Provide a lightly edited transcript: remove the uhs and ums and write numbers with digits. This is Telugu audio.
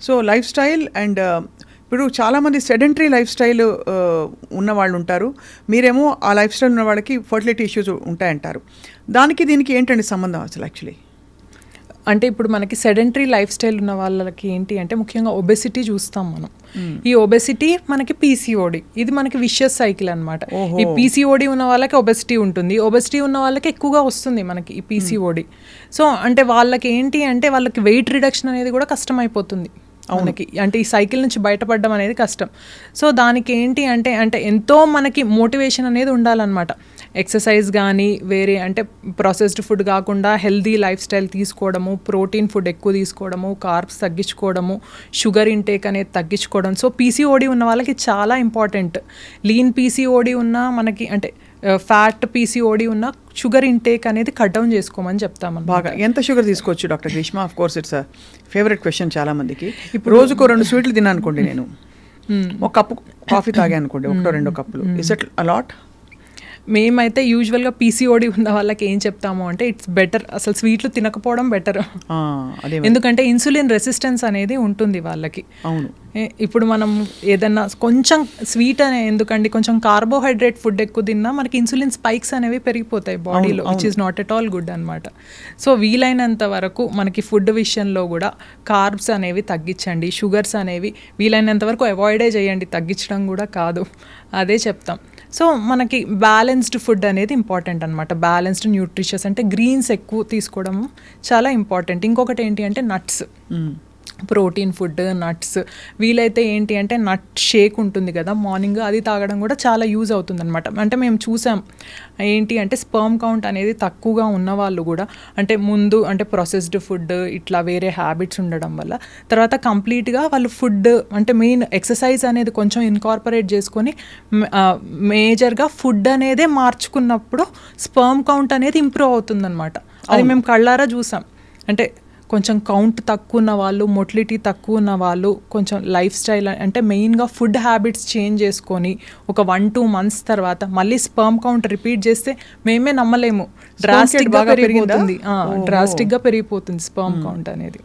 సో లైఫ్ స్టైల్ అండ్ ఇప్పుడు చాలామంది సెడెంటరీ లైఫ్ స్టైల్ ఉన్న వాళ్ళు ఉంటారు, మీరేమో ఆ లైఫ్ స్టైల్ ఉన్న వాళ్ళకి ఫర్టిలిటీ ఇష్యూస్ ఉంటాయంటారు. దానికి దీనికి ఏంటండి సంబంధం అసలు యాక్చువల్లీ? అంటే ఇప్పుడు మనకి సెడెంటరీ లైఫ్ స్టైల్ ఉన్న వాళ్ళకి ఏంటి అంటే ముఖ్యంగా ఒబెసిటీ చూస్తాం మనం. ఈ ఒబెసిటీ మనకి పీసీఓడి, ఇది మనకి విషియస్ సైకిల్ అనమాట. ఈ పీసీఓడి ఉన్న వాళ్ళకి ఒబెసిటీ ఉంటుంది, ఒబెసిటీ ఉన్న వాళ్ళకి ఎక్కువగా వస్తుంది మనకి ఈ పీసీఓడి. సో అంటే వాళ్ళకి ఏంటి అంటే వాళ్ళకి వెయిట్ రిడక్షన్ అనేది కూడా కష్టం అయిపోతుంది మనకి, అంటే ఈ సైకిల్ నుంచి బయటపడడం అనేది కష్టం. సో దానికి ఏంటి అంటే ఎంతో మనకి మోటివేషన్ అనేది ఉండాలన్నమాట. ఎక్సర్సైజ్ కానీ వేరే అంటే ప్రాసెస్డ్ ఫుడ్ కాకుండా హెల్దీ లైఫ్ స్టైల్ తీసుకోవడము, ప్రోటీన్ ఫుడ్ ఎక్కువ తీసుకోవడము, కార్బ్స్ తగ్గించుకోవడము, షుగర్ ఇంటేక్ అనేది తగ్గించుకోవడం. సో పీసీఓడి ఉన్న వాళ్ళకి చాలా ఇంపార్టెంట్. లీన్ పీసీఓడి ఉన్న మనకి అంటే ఫ్యాట్ పీసీఓడి ఉన్న షుగర్ ఇంటేక్ అనేది కట్ డౌన్ చేసుకోమని చెప్తామని. బాగా ఎంత షుగర్ తీసుకోవచ్చు doctor Greeshma? Of course it's favourite question చాలా మందికి. ఇప్పుడు రోజుకో 2 స్వీట్లు తిన్నా అనుకోండి, నేను ఒక కప్పు కాఫీ తాగా అనుకోండి, 1-2 కప్పులు, ఇస్ ఇట్ అలాట్? మేమైతే యూజువల్గా పీసీఓడి ఉన్న వాళ్ళకి ఏం చెప్తాము అంటే ఇట్స్ బెటర్ అసలు స్వీట్లు తినకపోవడం బెటర్. ఎందుకంటే ఇన్సులిన్ రెసిస్టెన్స్ అనేది ఉంటుంది వాళ్ళకి. అవును. ఇప్పుడు మనం ఏదన్నా కొంచెం స్వీట్ అనే ఎందుకండి, కొంచెం కార్బోహైడ్రేట్ ఫుడ్ ఎక్కువ తిన్నా మనకి ఇన్సులిన్ స్పైక్స్ అనేవి పెరిగిపోతాయి బాడీలో, which is not at all good అనమాట. సో వీలైనంత వరకు మనకి ఫుడ్ విషయంలో కూడా కార్బ్స్ అనేవి తగ్గించండి, షుగర్స్ అనేవి వీలైనంత వరకు అవాయిడే చేయండి, తగ్గించడం కూడా కాదు, అదే చెప్తాం. సో మనకి బ్యాలెన్స్డ్ ఫుడ్ అనేది ఇంపార్టెంట్ అనమాట. బ్యాలెన్స్డ్ న్యూట్రిషియస్ అంటే గ్రీన్స్ ఎక్కువ తీసుకోవడం చాలా ఇంపార్టెంట్. ఇంకొకటి ఏంటి అంటే నట్స్, ప్రోటీన్ ఫుడ్, నట్స్. వీలైతే ఏంటి అంటే నట్ షేక్ ఉంటుంది కదా మార్నింగ్, అది తాగడం కూడా చాలా యూజ్ అవుతుంది అనమాట. అంటే మేము చూసాం ఏంటి అంటే స్పర్మ్ కౌంట్ అనేది తక్కువగా ఉన్న వాళ్ళు కూడా అంటే ముందు అంటే ప్రాసెస్డ్ ఫుడ్ ఇట్లా వేరే హ్యాబిట్స్ ఉండడం వల్ల తర్వాత కంప్లీట్గా వాళ్ళు ఫుడ్ అంటే మెయిన్ ఎక్సర్సైజ్ అనేది కొంచెం ఇన్కార్పొరేట్ చేసుకొని మేజర్గా ఫుడ్ అనేదే మార్చుకున్నప్పుడు స్పర్మ్ కౌంట్ అనేది ఇంప్రూవ్ అవుతుందన్నమాట. అది మేము కళ్ళారా చూసాం. అంటే కొంచెం కౌంట్ తక్కువ ఉన్న వాళ్ళు, మొటిలిటీ తక్కువ ఉన్న వాళ్ళు కొంచెం లైఫ్ స్టైల్ అంటే మెయిన్గా ఫుడ్ హ్యాబిట్స్ చేంజ్ చేసుకొని ఒక 1-2 మంత్స్ తర్వాత మళ్ళీ స్పర్మ్ కౌంట్ రిపీట్ చేస్తే మేమే నమ్మలేము, డ్రాస్టిక్గా పెరిగిపోతుంది స్పర్మ్ కౌంట్ అనేది.